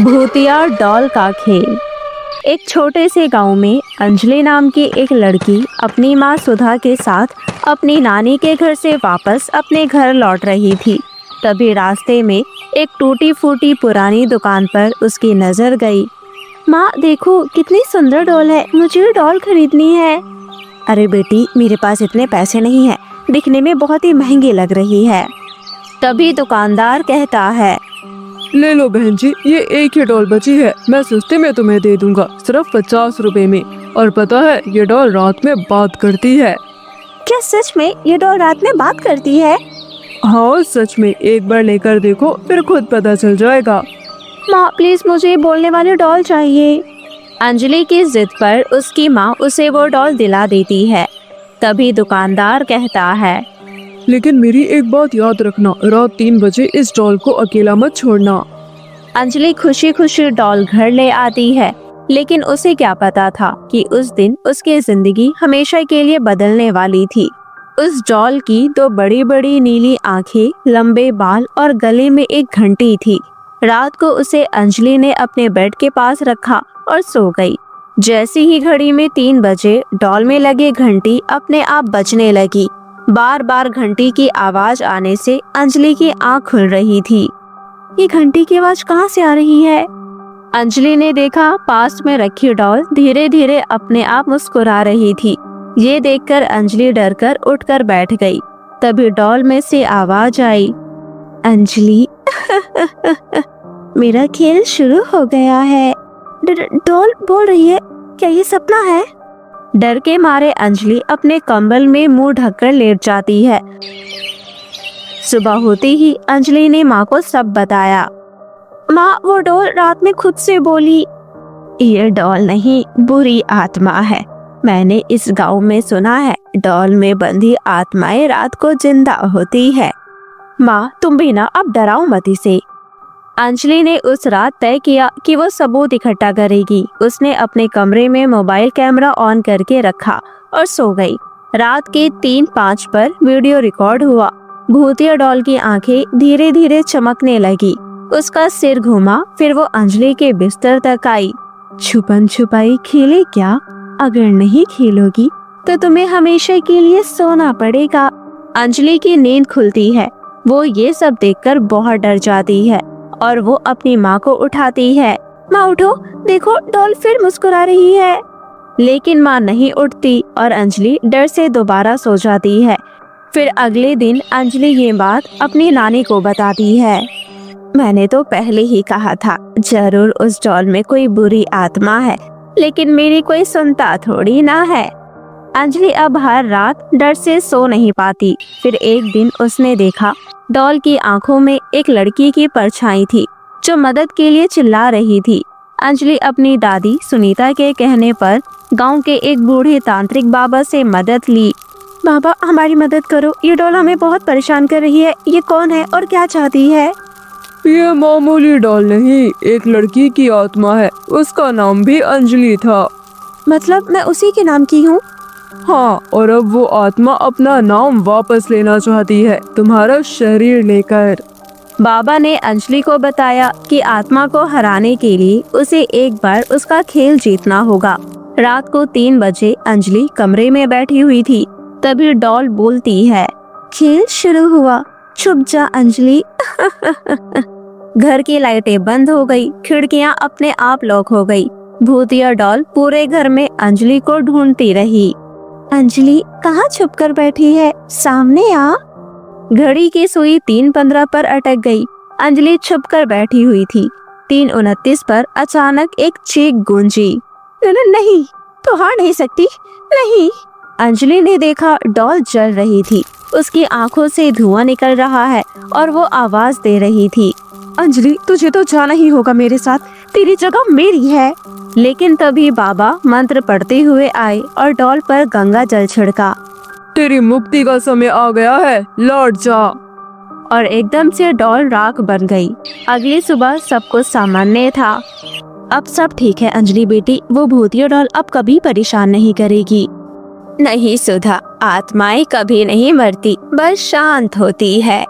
भूतिया डॉल का खेल। एक छोटे से गांव में अंजलि नाम की एक लड़की अपनी माँ सुधा के साथ अपनी नानी के घर से वापस अपने घर लौट रही थी। तभी रास्ते में एक टूटी फूटी पुरानी दुकान पर उसकी नजर गई। माँ देखो कितनी सुंदर डॉल है, मुझे ये डॉल खरीदनी है। अरे बेटी, मेरे पास इतने पैसे नहीं है, दिखने में बहुत ही महंगी लग रही है। तभी दुकानदार कहता है, ले लो बहन जी, ये एक ही डॉल बची है, मैं सस्ते में तुम्हें दे दूंगा, सिर्फ 50 रुपए में। और पता है, ये डॉल रात में बात करती है। क्या सच में ये डॉल रात में बात करती है? हाँ सच में, एक बार लेकर देखो, फिर खुद पता चल जाएगा। माँ प्लीज, मुझे बोलने वाली डॉल चाहिए। अंजलि की जिद पर उसकी माँ उसे वो डॉल दिला देती है। तभी दुकानदार कहता है, लेकिन मेरी एक बात याद रखना, रात 3 बजे इस डॉल को अकेला मत छोड़ना। अंजलि खुशी खुशी डॉल घर ले आती है, लेकिन उसे क्या पता था कि उस दिन उसकी जिंदगी हमेशा के लिए बदलने वाली थी। उस डॉल की 2 बड़ी बड़ी नीली आंखें, लंबे बाल और गले में एक घंटी थी। रात को उसे अंजलि ने अपने बेड के पास रखा और सो गई। जैसे ही घड़ी में 3 बजे डॉल में लगे घंटी अपने आप बजने लगी। बार बार घंटी की आवाज आने से अंजलि की आंख खुल रही थी। ये घंटी की आवाज कहाँ से आ रही है? अंजलि ने देखा, पास में रखी डॉल धीरे धीरे अपने आप मुस्कुरा रही थी। ये देखकर अंजलि डरकर उठकर बैठ गई। तभी डॉल में से आवाज आई, अंजलि मेरा खेल शुरू हो गया है। डॉल बोल रही है, क्या ये सपना है? डर के मारे अंजलि अपने कंबल में मुंह ढककर लेट जाती है। सुबह होते ही अंजलि ने माँ को सब बताया। माँ, वो डॉल रात में खुद से बोली। ये डॉल नहीं, बुरी आत्मा है। मैंने इस गांव में सुना है, डॉल में बंधी आत्माएं रात को जिंदा होती है। माँ तुम भी ना अब डराओ मत इसे। अंजलि ने उस रात तय किया कि वो सबूत इकट्ठा करेगी। उसने अपने कमरे में मोबाइल कैमरा ऑन करके रखा और सो गई। रात के 3-5 पर वीडियो रिकॉर्ड हुआ। भूतिया डॉल की आंखें धीरे धीरे चमकने लगी। उसका सिर घूमा, फिर वो अंजलि के बिस्तर तक आई। छुपन छुपाई खेले क्या? अगर नहीं खेलोगी तो तुम्हें हमेशा के लिए सोना पड़ेगा। अंजलि की नींद खुलती है। वो ये सब देखकर बहुत डर जाती है और वो अपनी माँ को उठाती है। माँ उठो, देखो डॉल फिर मुस्कुरा रही है। लेकिन माँ नहीं उठती और अंजलि डर से दोबारा सो जाती है। फिर अगले दिन अंजलि ये बात अपनी नानी को बताती है। मैंने तो पहले ही कहा था, जरूर उस डॉल में कोई बुरी आत्मा है, लेकिन मेरी कोई सुनता थोड़ी ना है। अंजलि अब हर रात डर से सो नहीं पाती। फिर एक दिन उसने देखा, डॉल की आंखों में एक लड़की की परछाई थी जो मदद के लिए चिल्ला रही थी। अंजलि अपनी दादी सुनीता के कहने पर गांव के एक बूढ़े तांत्रिक बाबा से मदद ली। बाबा हमारी मदद करो, ये डॉल हमें बहुत परेशान कर रही है। ये कौन है और क्या चाहती है? ये मामूली डॉल नहीं, एक लड़की की आत्मा है। उसका नाम भी अंजलि था। मतलब मैं उसी के नाम की हूँ? हाँ, और अब वो आत्मा अपना नाम वापस लेना चाहती है, तुम्हारा शरीर लेकर। बाबा ने अंजलि को बताया कि आत्मा को हराने के लिए उसे एक बार उसका खेल जीतना होगा। रात को 3 बजे अंजलि कमरे में बैठी हुई थी। तभी डॉल बोलती है, खेल शुरू हुआ, छुप जा अंजलि। घर की लाइटें बंद हो गई, खिड़कियां अपने आप लॉक हो गई। भूतिया डॉल पूरे घर में अंजलि को ढूंढती रही। अंजलि कहाँ छुप कर बैठी है, सामने आ। घड़ी की सुई 3:15 पर अटक गई। अंजलि छुप कर बैठी हुई थी। 3:29 पर अचानक एक चीख गूंजी। नहीं, तो हार नहीं सकती, नहीं। अंजलि ने देखा, डॉल जल रही थी। उसकी आंखों से धुआं निकल रहा है और वो आवाज दे रही थी, अंजलि तुझे तो जाना ही होगा मेरे साथ, तेरी जगह मेरी है। लेकिन तभी बाबा मंत्र पढ़ते हुए आए और डॉल पर गंगा जल छिड़का। तेरी मुक्ति का समय आ गया है, लौट जा। और एकदम से डॉल राख बन गई। अगली सुबह सब कुछ सामान्य था। अब सब ठीक है अंजलि बेटी, वो भूतिया डॉल अब कभी परेशान नहीं करेगी। नहीं सुधा, आत्माएं कभी नहीं मरती, बस शांत होती है।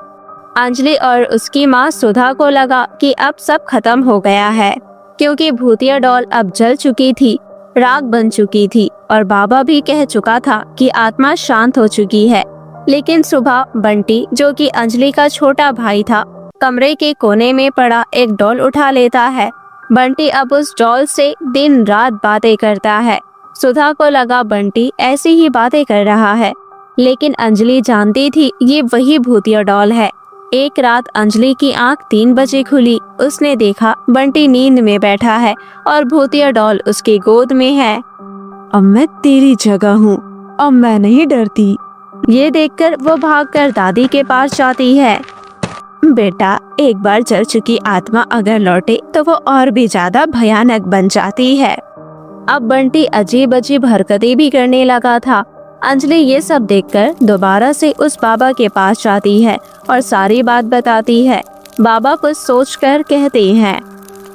अंजलि और उसकी माँ सुधा को लगा कि अब सब खत्म हो गया है, क्योंकि भूतिया डॉल अब जल चुकी थी, राख बन चुकी थी और बाबा भी कह चुका था कि आत्मा शांत हो चुकी है। लेकिन सुबह बंटी, जो कि अंजलि का छोटा भाई था, कमरे के कोने में पड़ा एक डॉल उठा लेता है। बंटी अब उस डॉल से दिन रात बातें करता है। सुधा को लगा बंटी ऐसी ही बातें कर रहा है, लेकिन अंजलि जानती थी ये वही भूतिया डॉल है। एक रात अंजलि की आंख 3 बजे खुली। उसने देखा बंटी नींद में बैठा है और भूतिया डॉल उसकी गोद में है। अब मैं तेरी जगह हूँ, अब मैं नहीं डरती। ये देखकर वो भागकर दादी के पास जाती है। बेटा, एक बार जल चुकी आत्मा अगर लौटे तो वो और भी ज्यादा भयानक बन जाती है। अब बंटी अजीब अजीब हरकतें भी करने लगा था। अंजलि ये सब देखकर दोबारा से उस बाबा के पास जाती है और सारी बात बताती है। बाबा कुछ सोचकर कहते हैं,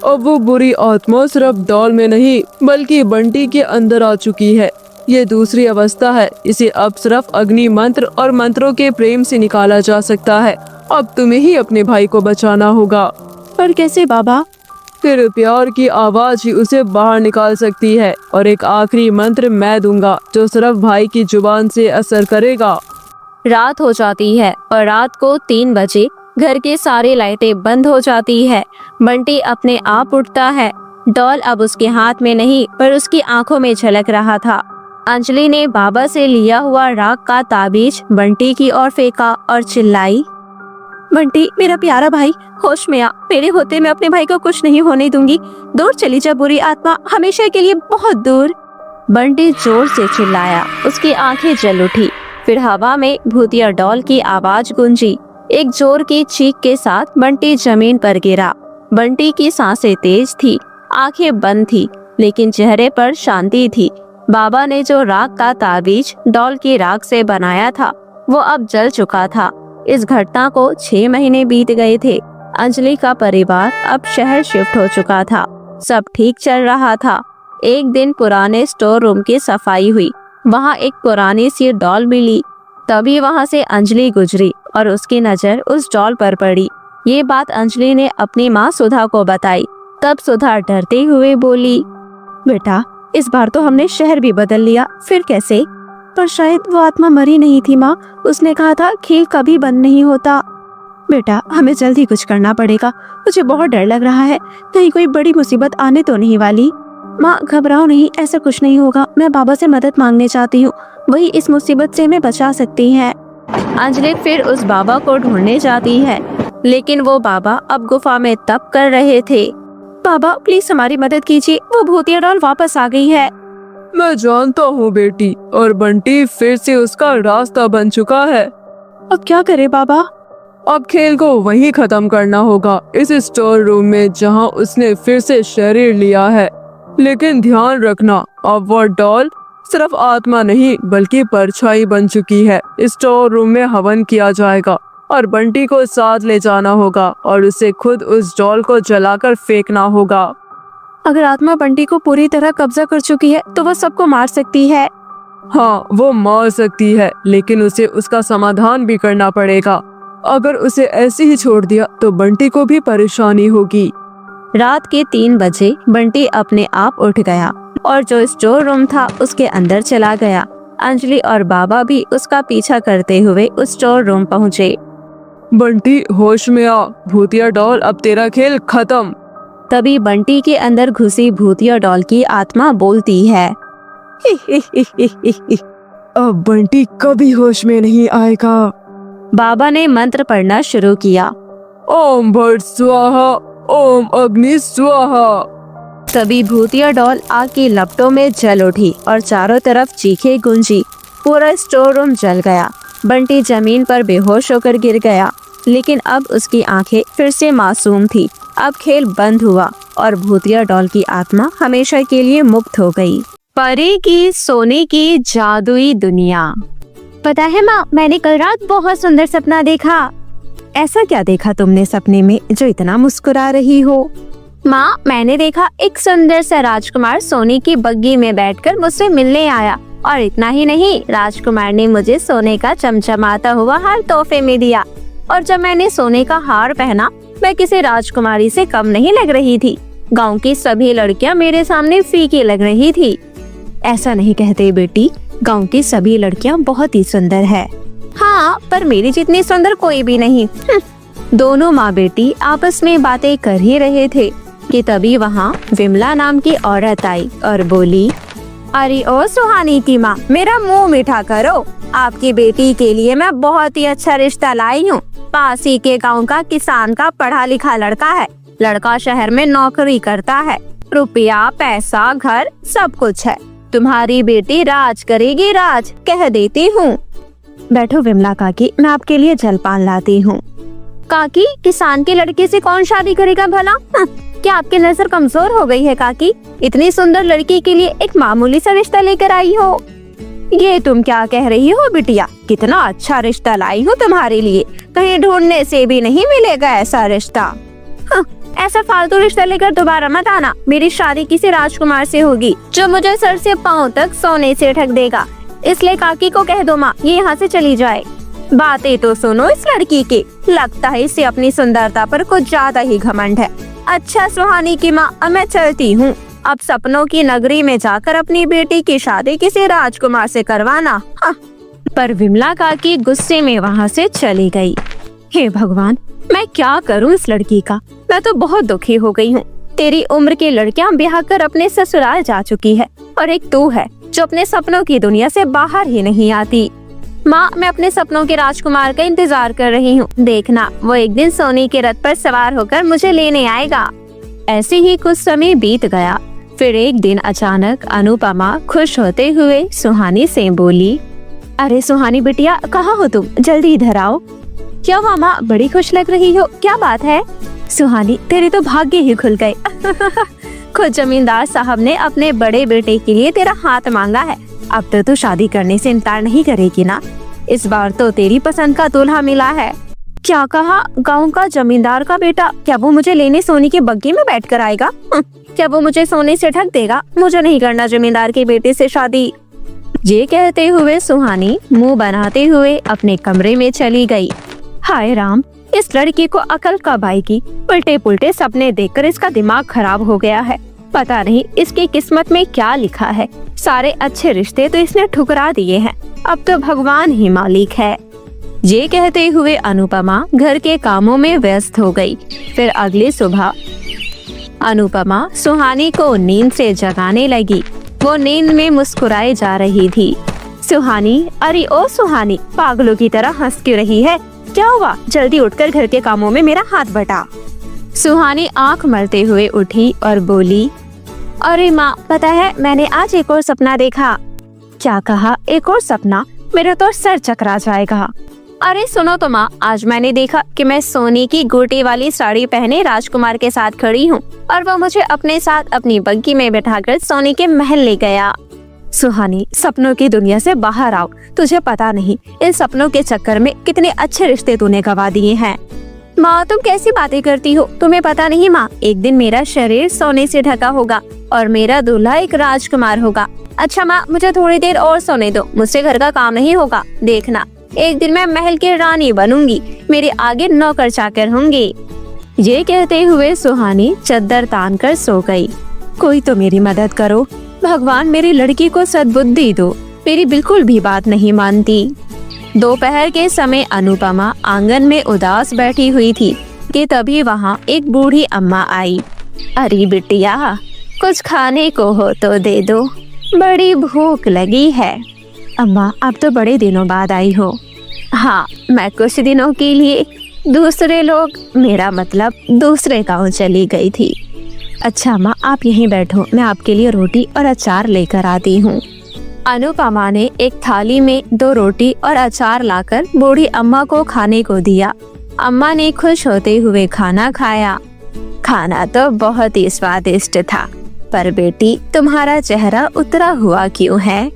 अब वो बुरी आत्मा सिर्फ डॉल में नहीं बल्कि बंटी के अंदर आ चुकी है। ये दूसरी अवस्था है। इसे अब सिर्फ अग्नि मंत्र और मंत्रों के प्रेम से निकाला जा सकता है। अब तुम्हें ही अपने भाई को बचाना होगा। पर कैसे बाबा? तेरे प्यार की आवाज ही उसे बाहर निकाल सकती है, और एक आखिरी मंत्र मैं दूंगा जो सिर्फ भाई की जुबान से असर करेगा। रात हो जाती है और रात को 3 बजे घर के सारे लाइटें बंद हो जाती है। बंटी अपने आप उठता है। डॉल अब उसके हाथ में नहीं पर उसकी आंखों में झलक रहा था। अंजलि ने बाबा से लिया हुआ राख का ताबीज बंटी की ओर फेंका और चिल्लाई, बंटी मेरा प्यारा भाई, होश में आ। मेरे होते मैं अपने भाई को कुछ नहीं होने दूंगी। दूर चली जा बुरी आत्मा, हमेशा के लिए बहुत दूर। बंटी जोर से चिल्लाया। उसकी आंखें जल उठी। फिर हवा में भूतिया डॉल की आवाज गूंजी। एक जोर की चीख के साथ बंटी जमीन पर गिरा। बंटी की सांसें तेज थी, आंखें बंद थी, लेकिन चेहरे पर शांति थी। बाबा ने जो राख का ताबीज डॉल की राख से बनाया था वो अब जल चुका था। इस घटना को 6 महीने बीत गए थे। अंजलि का परिवार अब शहर शिफ्ट हो चुका था। सब ठीक चल रहा था। एक दिन पुराने स्टोर रूम की सफाई हुई। वहाँ एक पुरानी सी डॉल मिली। तभी वहाँ से अंजलि गुजरी और उसकी नजर उस डॉल पर पड़ी। ये बात अंजलि ने अपनी माँ सुधा को बताई। तब सुधा डरते हुए बोली, बेटा इस बार तो हमने शहर भी बदल लिया, फिर कैसे? पर शायद वो आत्मा मरी नहीं थी माँ। उसने कहा था खेल कभी बंद नहीं होता। बेटा हमें जल्दी कुछ करना पड़ेगा। मुझे बहुत डर लग रहा है, कहीं कोई बड़ी मुसीबत आने तो नहीं वाली। माँ घबराओ नहीं, ऐसा कुछ नहीं होगा। मैं बाबा से मदद मांगने चाहती हूँ, वही इस मुसीबत से हमें बचा सकती है। अंजलि फिर उस बाबा को ढूंढने जाती है, लेकिन वो बाबा अब गुफा में तप कर रहे थे। बाबा प्लीज हमारी मदद कीजिए, वो भूतिया डॉल वापस आ गई है। मैं जानता हूँ बेटी, और बंटी फिर से उसका रास्ता बन चुका है। अब क्या करे बाबा? अब खेल को वहीं खत्म करना होगा, इस स्टोर रूम में जहाँ उसने फिर से शरीर लिया है। लेकिन ध्यान रखना, अब वो डॉल सिर्फ आत्मा नहीं बल्कि परछाई बन चुकी है। स्टोर रूम में हवन किया जाएगा और बंटी को साथ ले जाना होगा और उसे खुद उस डॉल को जलाकर फेंकना होगा। अगर आत्मा बंटी को पूरी तरह कब्जा कर चुकी है तो वो सबको मार सकती है। हाँ वो मार सकती है, लेकिन उसे उसका समाधान भी करना पड़ेगा। अगर उसे ऐसे ही छोड़ दिया तो बंटी को भी परेशानी होगी। रात के 3 बजे बंटी अपने आप उठ गया और जो स्टोर रूम था उसके अंदर चला गया। अंजलि और बाबा भी उसका पीछा करते हुए उस स्टोर रूम पहुँचे। बंटी होश में आ, भूतिया डॉल अब तेरा खेल खत्म। तभी बंटी के अंदर घुसी भूतिया डॉल की आत्मा बोलती है, अब बंटी कभी होश में नहीं आएगा। बाबा ने मंत्र पढ़ना शुरू किया, ओम भट स्वाहा, ओम अग्नि स्वाहा। तभी भूतिया डॉल आग की लपटों में जल उठी और चारों तरफ चीखें गूंजी। पूरा स्टोर रूम जल गया। बंटी जमीन पर बेहोश होकर गिर गया, लेकिन अब उसकी आंखें फिर से मासूम थी। अब खेल बंद हुआ और भूतिया डॉल की आत्मा हमेशा के लिए मुक्त हो गई। परी की सोने की जादुई दुनिया। पता है माँ, मैंने कल रात बहुत सुंदर सपना देखा। ऐसा क्या देखा तुमने सपने में जो इतना मुस्कुरा रही हो? माँ मैंने देखा एक सुंदर सा राजकुमार सोने की बग्गी में बैठकर मुझसे मिलने आया, और इतना ही नहीं, राजकुमार ने मुझे सोने का चमचमाता हुआ हार तोहफे में दिया। और जब मैंने सोने का हार पहना मैं किसी राजकुमारी से कम नहीं लग रही थी। गांव की सभी लड़कियां मेरे सामने फीकी लग रही थी। ऐसा नहीं कहते बेटी, गांव की सभी लड़कियां बहुत ही सुंदर है। हाँ, पर मेरी जितनी सुंदर कोई भी नहीं। दोनों माँ बेटी आपस में बातें कर ही रहे थे कि तभी वहाँ विमला नाम की औरत आई और बोली, अरे ओ सुहानी की माँ, मेरा मुंह मीठा करो। आपकी बेटी के लिए मैं बहुत ही अच्छा रिश्ता लाई हूँ। पास ही के गांव का किसान का पढ़ा लिखा लड़का है। लड़का शहर में नौकरी करता है। रुपया पैसा घर सब कुछ है। तुम्हारी बेटी राज करेगी, राज कह देती हूँ। बैठो विमला काकी, मैं आपके लिए जलपान लाती हूँ। काकी, किसान के लड़के से कौन शादी करेगा भला? क्या आपकी नजर कमजोर हो गई है काकी? इतनी सुंदर लड़की के लिए एक मामूली सा रिश्ता लेकर आई हो। ये तुम क्या कह रही हो बिटिया? कितना अच्छा रिश्ता लाई हूँ तुम्हारे लिए। कहीं ढूंढने से भी नहीं मिलेगा ऐसा रिश्ता। ऐसा फालतू रिश्ता लेकर दोबारा मत आना। मेरी शादी किसी राजकुमार से होगी जो मुझे सर से पाँव तक सोने से ढक देगा। इसलिए काकी को कह दो माँ, ये यहाँ से चली जाए। बातें तो सुनो इस लड़की की, लगता है इसे अपनी सुंदरता पर कुछ ज्यादा ही घमंड है। अच्छा सुहानी की माँ, अब मैं चलती हूँ। अब सपनों की नगरी में जाकर अपनी बेटी की शादी किसी राजकुमार से करवाना। पर विमला काकी गुस्से में वहाँ से चली गई। हे भगवान, मैं क्या करूँ इस लड़की का? मैं तो बहुत दुखी हो गई हूँ। तेरी उम्र की लड़कियाँ ब्याह कर अपने ससुराल जा चुकी है और एक तू है जो अपने सपनों की दुनिया से बाहर ही नहीं आती। माँ, मैं अपने सपनों के राजकुमार का इंतजार कर रही हूँ। देखना, वो एक दिन सोने के रथ पर सवार होकर मुझे लेने आएगा। ऐसे ही कुछ समय बीत गया। फिर एक दिन अचानक अनुपमा खुश होते हुए सुहानी से बोली, अरे सुहानी बिटिया, कहाँ हो तुम? जल्दी इधर आओ। क्या हुआ माँ, बड़ी खुश लग रही हो, क्या बात है? सुहानी, तेरे तो भाग्य ही खुल गए। खुद जमींदार साहब ने अपने बड़े बेटे के लिए तेरा हाथ मांगा है। अब तो तू शादी करने से इनकार नहीं करेगी ना? इस बार तो तेरी पसंद का दूल्हा मिला है। क्या कहा? गांव का जमींदार का बेटा? क्या वो मुझे लेने सोने के बग्गी में बैठ कर आएगा? क्या वो मुझे सोने से ढक देगा? मुझे नहीं करना जमींदार के बेटे से शादी। ये कहते हुए सुहानी मुंह बनाते हुए अपने कमरे में चली गई। हाय राम, इस लड़की को अकल कब आएगी? उल्टे पुल्टे सपने देखकर इसका दिमाग खराब हो गया है। पता नहीं इसकी किस्मत में क्या लिखा है। सारे अच्छे रिश्ते तो इसने ठुकरा दिए हैं। अब तो भगवान ही मालिक है। ये कहते हुए अनुपमा घर के कामों में व्यस्त हो गई। फिर अगली सुबह अनुपमा सुहानी को नींद से जगाने लगी। वो नींद में मुस्कुराए जा रही थी। सुहानी, अरे ओ सुहानी, पागलों की तरह हंस क्यों रही है? क्या हुआ? जल्दी उठकर घर के कामों में मेरा हाथ बटा। सुहानी आंख मलते हुए उठी और बोली, अरे माँ, पता है मैंने आज एक और सपना देखा। क्या कहा? एक और सपना? मेरा तो सर चकरा जाएगा। अरे सुनो तो माँ, आज मैंने देखा कि मैं सोने की गोटी वाली साड़ी पहने राजकुमार के साथ खड़ी हूँ और वो मुझे अपने साथ अपनी बग्गी में बैठाकर सोने के महल ले गया। सुहानी, सपनों की दुनिया से बाहर आओ। तुझे पता नहीं इन सपनों के चक्कर में कितने अच्छे रिश्ते तूने गवा दिए हैं। माँ, तुम कैसी बातें करती हो? तुम्हें पता नहीं माँ, एक दिन मेरा शरीर सोने से ढका होगा और मेरा दूल्हा एक राजकुमार होगा। अच्छा माँ, मुझे थोड़ी देर और सोने दो, मुझसे घर का काम नहीं होगा। देखना, एक दिन मैं महल की रानी बनूंगी, मेरे आगे नौकर चाकर होंगे। ये कहते हुए सुहानी चद्दर तान कर सो गई। कोई तो मेरी मदद करो, भगवान मेरी लड़की को सद्बुद्धि दो, मेरी बिल्कुल भी बात नहीं मानती। दोपहर के समय अनुपमा आंगन में उदास बैठी हुई थी कि तभी वहाँ एक बूढ़ी अम्मा आई। अरे बिटिया, कुछ खाने को हो तो दे दो, बड़ी भूख लगी है। अम्मा, आप तो बड़े दिनों बाद आई हो। हाँ, मैं कुछ दिनों के लिए दूसरे लोग, मेरा मतलब दूसरे गांव चली गई थी। अच्छा अम्मा, आप यहीं बैठो, मैं आपके लिए रोटी और अचार लेकर आती हूँ। अनुपमा ने एक थाली में 2 रोटी और अचार लाकर बूढ़ी अम्मा को खाने को दिया। अम्मा ने खुश होते हुए खाना खाया। खाना तो बहुत ही स्वादिष्ट था, पर बेटी तुम्हारा चेहरा उतरा हुआ क्यों है?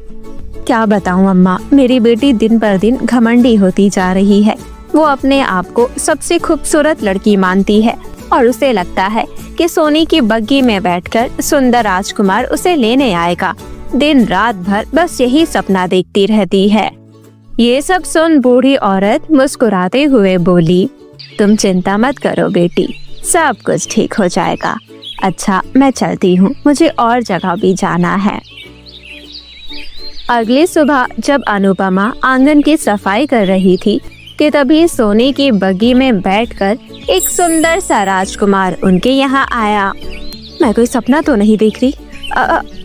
क्या बताऊं अम्मा, मेरी बेटी दिन पर दिन घमंडी होती जा रही है। वो अपने आप को सबसे खूबसूरत लड़की मानती है और उसे लगता है कि सोने की बग्गी में बैठकर सुंदर राजकुमार उसे लेने आएगा। दिन रात भर बस यही सपना देखती रहती है। ये सब सुन बूढ़ी औरत मुस्कुराते हुए बोली, तुम चिंता मत करो बेटी, सब कुछ ठीक हो जाएगा। अच्छा मैं चलती हूँ, मुझे और जगह भी जाना है। अगली सुबह जब अनुपमा आंगन की सफाई कर रही थी कि तभी सोने की बग्गी में बैठकर एक सुंदर सा राजकुमार उनके यहाँ आया। मैं कोई सपना तो नहीं देख रही?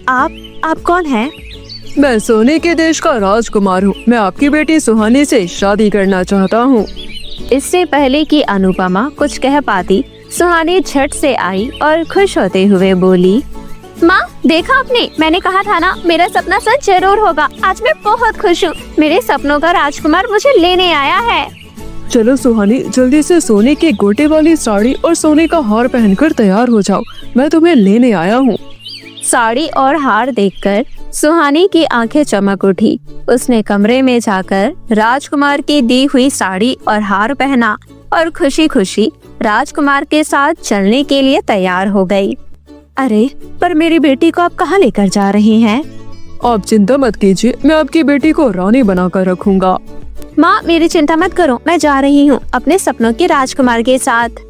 आप कौन हैं? मैं सोने के देश का राजकुमार हूँ। मैं आपकी बेटी सुहानी से शादी करना चाहता हूँ। इससे पहले कि अनुपमा कुछ कह पाती, सुहानी झट से आई और खुश होते हुए बोली, माँ देखा आपने, मैंने कहा था ना मेरा सपना सच जरूर होगा। आज मैं बहुत खुश हूँ, मेरे सपनों का राजकुमार मुझे लेने आया है। चलो सुहानी, जल्दी से सोने के गोटे वाली साड़ी और सोने का हार पहनकर तैयार हो जाओ, मैं तुम्हें लेने आया हूँ। साड़ी और हार देखकर सुहानी की आंखें चमक उठी। उसने कमरे में जाकर राजकुमार की दी हुई साड़ी और हार पहना और खुशी खुशी राजकुमार के साथ चलने के लिए तैयार हो गई। अरे पर मेरी बेटी को आप कहाँ लेकर जा रही हैं? आप चिंता मत कीजिए, मैं आपकी बेटी को रानी बनाकर रखूंगा। माँ मेरी चिंता मत करो, मैं जा रही हूँ अपने सपनों के राजकुमार के साथ।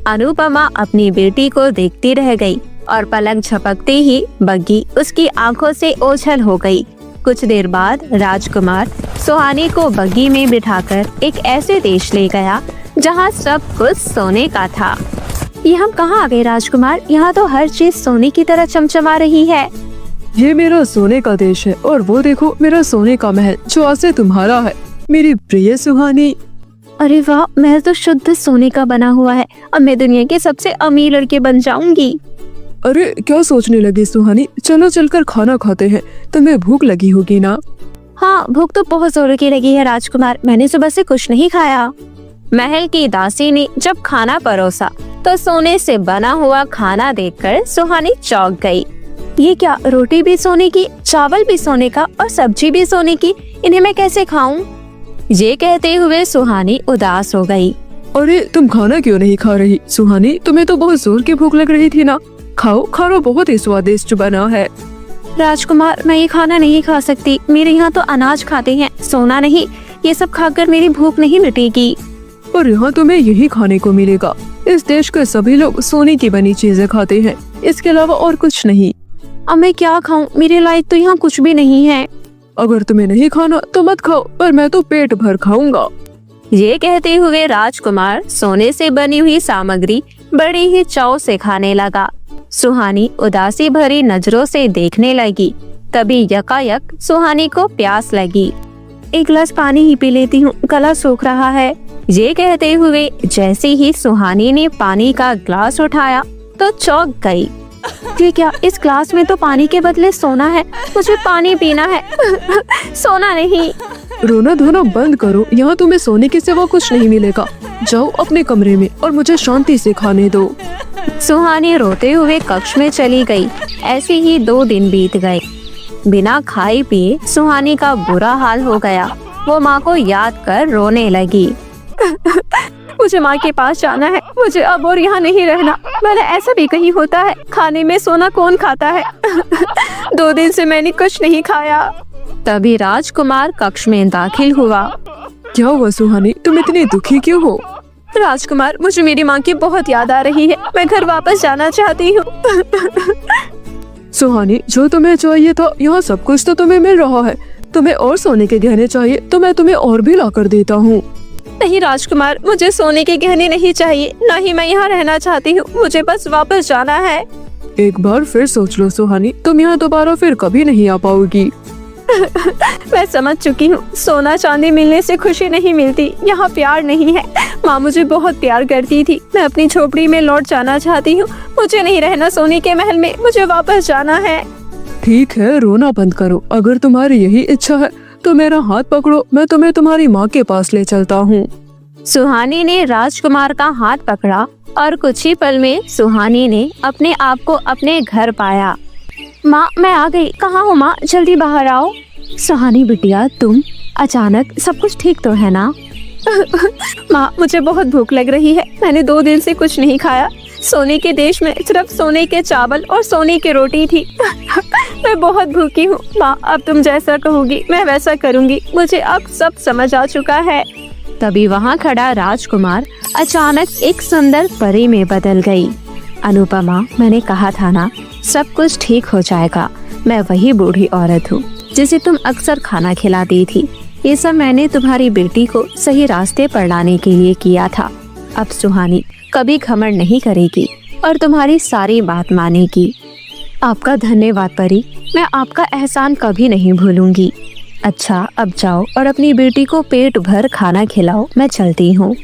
अनुपमा अपनी बेटी को देखती रह गई और पलक झपकते ही बग्गी उसकी आंखों से ओझल हो गई। कुछ देर बाद राजकुमार सुहानी को बग्गी में बिठाकर एक ऐसे देश ले गया जहाँ सब कुछ सोने का था। ये हम कहाँ आ गए राजकुमार? यहाँ तो हर चीज सोने की तरह चमचमा रही है। ये मेरा सोने का देश है और वो देखो मेरा सोने का महल जो आज से तुम्हारा है, मेरी प्रिय सुहानी। अरे वाह, महल तो शुद्ध सोने का बना हुआ है। अब मैं दुनिया के सबसे अमीर लड़के बन जाऊंगी। अरे क्या सोचने लगी सुहानी, चलो चलकर खाना खाते हैं, तुम्हें भूख लगी होगी ना? हाँ भूख तो बहुत जोरों की लगी है राजकुमार, मैंने सुबह से कुछ नहीं खाया। महल की दासी ने जब खाना परोसा तो सोने से बना हुआ खाना देखकर सुहानी चौंक गई। ये क्या, रोटी भी सोने की, चावल भी सोने का और सब्जी भी सोने की, इन्हें मैं कैसे खाऊं? ये कहते हुए सुहानी उदास हो गई। अरे तुम खाना क्यों नहीं खा रही सुहानी? तुम्हें तो बहुत जोर की भूख लग रही थी ना। खाओ, खाना बहुत ही स्वादिष्ट बना है। राजकुमार मैं ये खाना नहीं खा सकती, मेरे यहाँ तो अनाज खाते हैं, सोना नहीं। ये सब खाकर मेरी भूख नहीं मिटेगी। और यहाँ तुम्हें यही खाने को मिलेगा। इस देश के सभी लोग सोने की बनी चीजें खाते हैं, इसके अलावा और कुछ नहीं। अब मैं क्या खाऊं? मेरे लायक तो यहाँ कुछ भी नहीं है। अगर तुम्हें नहीं खाना तो मत खाओ, पर मैं तो पेट भर खाऊंगा। ये कहते हुए राजकुमार सोने से बनी हुई सामग्री बड़ी ही चाव से खाने लगा। सुहानी उदासी भरी नजरों से देखने लगी। तभी यकायक सुहानी को प्यास लगी। एक गिलास पानी ही पी लेती हूँ, गला सूख रहा है। ये कहते हुए जैसे ही सुहानी ने पानी का ग्लास उठाया तो चौंक गई। ये क्या, इस ग्लास में तो पानी के बदले सोना है, मुझे पानी पीना है। सोना नहीं। रोना धोना बंद करो, यहाँ तुम्हें सोने के सिवा कुछ नहीं मिलेगा। जाओ अपने कमरे में और मुझे शांति से खाने दो। सुहानी रोते हुए कक्ष में चली गई। ऐसे ही 2 दिन बीत गए। बिना खाए पिए सुहानी का बुरा हाल हो गया। वो माँ को याद कर रोने लगी। मुझे माँ के पास जाना है, मुझे अब और यहाँ नहीं रहना। मैंने ऐसा भी कहीं होता है, खाने में सोना कौन खाता है? 2 दिन से मैंने कुछ नहीं खाया। तभी राजकुमार कक्ष में दाखिल हुआ। क्या हुआ सुहानी, तुम इतनी दुखी क्यों हो? राजकुमार मुझे मेरी माँ की बहुत याद आ रही है, मैं घर वापस जाना चाहती हूँ। सुहानी जो तुम्हें चाहिए था यहाँ सब कुछ तो तुम्हें मिल रहा है। तुम्हें और सोने के गहने चाहिए तो मैं तुम्हें और भी लाकर देता हूँ। नहीं राजकुमार, मुझे सोने के गहने नहीं चाहिए, न ही मैं यहाँ रहना चाहती हूँ, मुझे बस वापस जाना है। एक बार फिर सोच लो सुहानी, तुम यहाँ दोबारा फिर कभी नहीं आ पाओगी। मैं समझ चुकी हूँ, सोना चांदी मिलने से खुशी नहीं मिलती, यहाँ प्यार नहीं है। माँ मुझे बहुत प्यार करती थी, मैं अपनी झोपड़ी में लौट जाना चाहती हूँ। मुझे नहीं रहना सोने के महल में, मुझे वापस जाना है। ठीक है, रोना बंद करो। अगर तुम्हारी यही इच्छा है तो मेरा हाथ पकड़ो, मैं तुम्हें तुम्हारी माँ के पास ले चलता हूँ। सुहानी ने राजकुमार का हाथ पकड़ा और कुछ ही पल में सुहानी ने अपने आप को अपने घर पाया। माँ मैं आ गई। कहाँ हो माँ, जल्दी बाहर आओ। सुहानी बिटिया, तुम अचानक, सब कुछ ठीक तो है ना? माँ मुझे बहुत भूख लग रही है, मैंने 2 दिन से कुछ नहीं खाया। सोने के देश में सिर्फ सोने के चावल और सोने की रोटी थी। मैं बहुत भूखी हूँ। माँ, अब तुम जैसा कहोगी मैं वैसा करूँगी। मुझे अब सब समझ आ चुका है। तभी वहाँ खड़ा राजकुमार अचानक एक सुंदर परी में बदल गई। अनुपमा, मैंने कहा था ना, सब कुछ ठीक हो जाएगा। मैं वही बूढ़ी औरत हूँ जिसे तुम अक्सर खाना खिलाती थी। ये सब मैंने तुम्हारी बेटी को सही रास्ते पर लाने के लिए किया था। अब सुहानी कभी घमंड नहीं करेगी और तुम्हारी सारी बात मानेगी। आपका धन्यवाद परी, मैं आपका एहसान कभी नहीं भूलूंगी। अच्छा, अब जाओ और अपनी बेटी को पेट भर खाना खिलाओ। मैं चलती हूँ।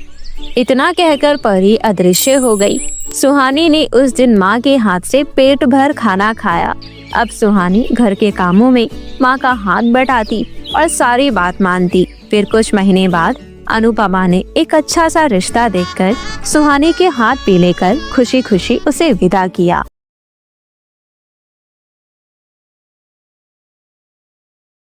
इतना कहकर परी अदृश्य हो गई। सुहानी ने उस दिन माँ के हाथ से पेट भर खाना खाया। अब सुहानी घर के कामों में माँ का हाथ बटाती और सारी बात मानती। फिर कुछ महीने बाद अनुपमा ने एक अच्छा सा रिश्ता देखकर सुहानी के हाथ पे लेकर खुशी खुशी उसे विदा किया।